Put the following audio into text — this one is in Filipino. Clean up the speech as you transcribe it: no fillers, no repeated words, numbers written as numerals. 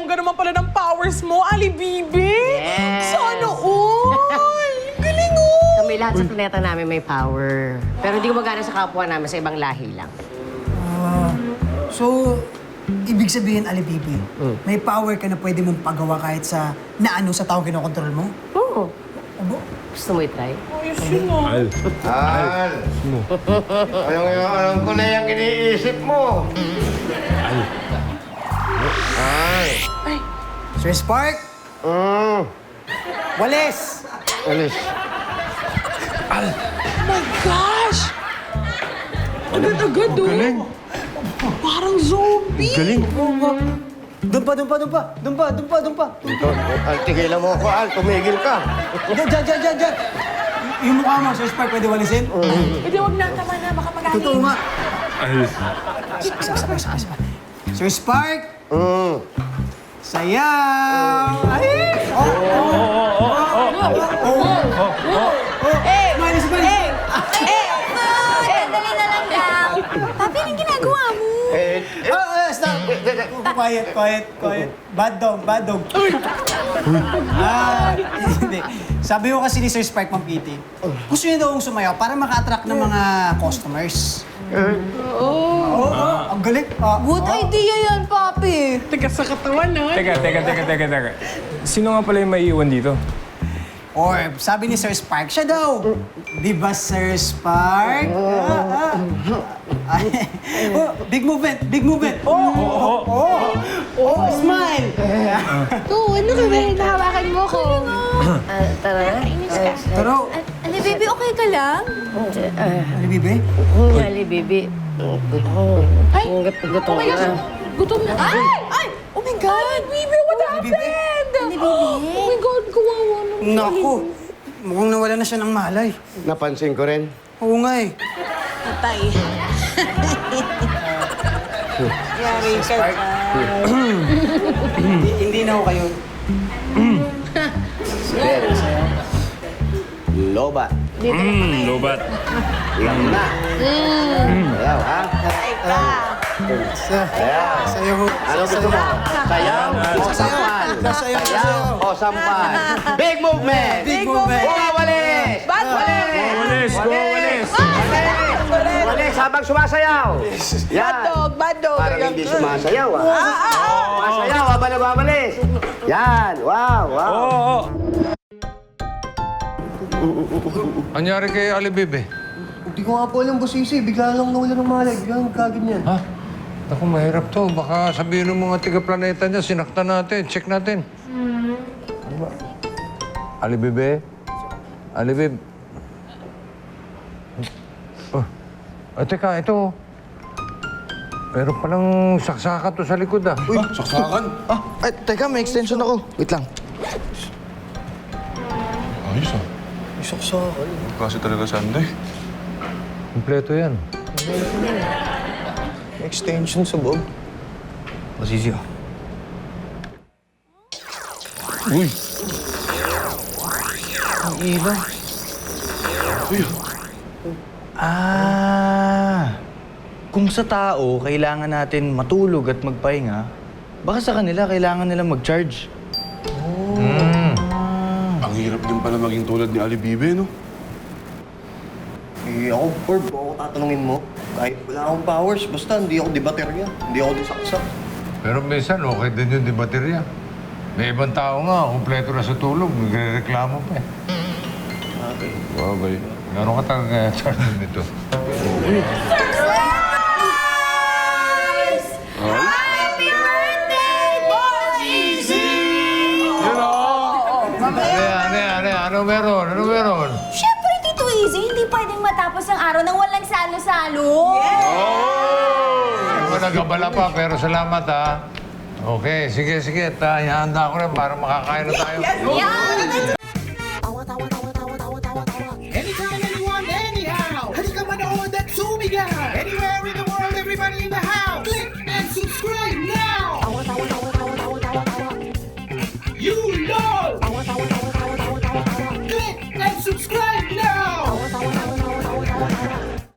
bongga naman pala ng powers mo, Ali Bibi. Yes. Sana all. Galing oh. Kami lahat sa planeta namin may power. Pero hindi gumagana sa kapwa namin, sa ibang lahi lang. So, ibig sabihin, Alibibi, may power ka na pwede mong pagawa kahit sa naano sa taong kinokontrol mo? Oo. Abo? Gusto mo i-try? Ayos yun oh. Al, alam ko na yung iniisip mo. Sir Spark? Walis! Alis. My gosh! Agad-agad oh. Galing. Parang zombie. Galing. Dumpa! Ito, Al, tigilan mo ako, Al. Tumigil ka. Diyan! Yung mukha mo, Sir Spark, pwede walisin? Hindi, wag na. Tama na. Baka magaling. Totoo nga. Al. Sabay. Sir Spark! Sayaw! Ay! Malis! Sandali na lang daw. Papi, anong ginagawa mo? Stop! Quiet. Bad dog. Hindi. Sabi ko kasi ni Sir Spark, Ma'am Kitty, gusto niya daw akong sumayaw para maka-attract ng mga customers. Oo, ang galing. Good idea yan, Papi. Teka sa katawan ha. Teka. Sino nga pala yung maiiwan dito? Or, sabi ni Sir Spark, siya daw. Di ba, Sir Spark? Big movement. Smile. Oo, ano ka ba? Nahawakan mo ko. Tara. Pero, Ano, baby, okay ka lang? ano, Bibi? Ali, baby. Ay! Gutom na. Gutom na. Ay! Oh my God! Baby, what happened? Ano, baby? Oh my God, kawawa naman. Naku, mukhang nawala na siya ng malay. Napansin ko rin. Oo nga eh. Patay. Yari ka. Hindi na ako kayo. Lobat. Lobat. Yan na. Ayaw, ha? Sayo. Ano gusto mo? Sayaw o sampal? Sayaw o sampal? Big movement! Big movement. Walis! Bad boy! Walis habang sumasayaw! Yan! Bad dog. Parang hindi sumasayaw, ha? Sumasayaw habang nagwawalis! Yan! Wow! Oo. Anyari kay Ali Bibi? Hindi ko nga po alam, Busisi. Bigla lang nawala ng malay. Bigla kaganyan. Ha? Naku, mahirap to. Baka sabihin ng mga tiga-planeta niya, sinaktan natin. Check natin. Ano ba? Ali Bibi? Ali Bib? Teka, ito. Meron palang saksakan to sa likod, ah. Uy, saksakan? Ay, teka, may extension ako. Wait lang. Ayos ah. May saksakan. Kasi talaga Sunday. Kompleto yan. May extension sa boob. Masisi ah. Uy! Ang ilaw. Uy! Kung sa tao, kailangan natin matulog at magpahinga, baka sa kanila, kailangan nila mag-charge. Ang hirap din pala maging tulad ni Ali Bibi, no? Ako, Corb, ako tatanungin mo. Kahit wala akong powers, basta hindi ako debaterya. Hindi ako disaksak. Pero minsan, okay din yung di baterya. May ibang tao nga, kumpleto na sa tulog, nagre-reklamo pa eh. Okay. Bagay. Meron ka talaga charge nito. Happy birthday, Boss Easy! Ano meron? Siyempre, Tito Easy, hindi pwedeng matapos ang araw nang walang salo-salo. Ako nagabala pa, pero salamat ha. Okay, sige. Ihanda ko rin para makakain na tayo. Yeah! Anytime, anyone, anyhow. Halika manood at sumigaw. Anywhere in the world, everybody in the house. Click and subscribe now. You know. Click and subscribe.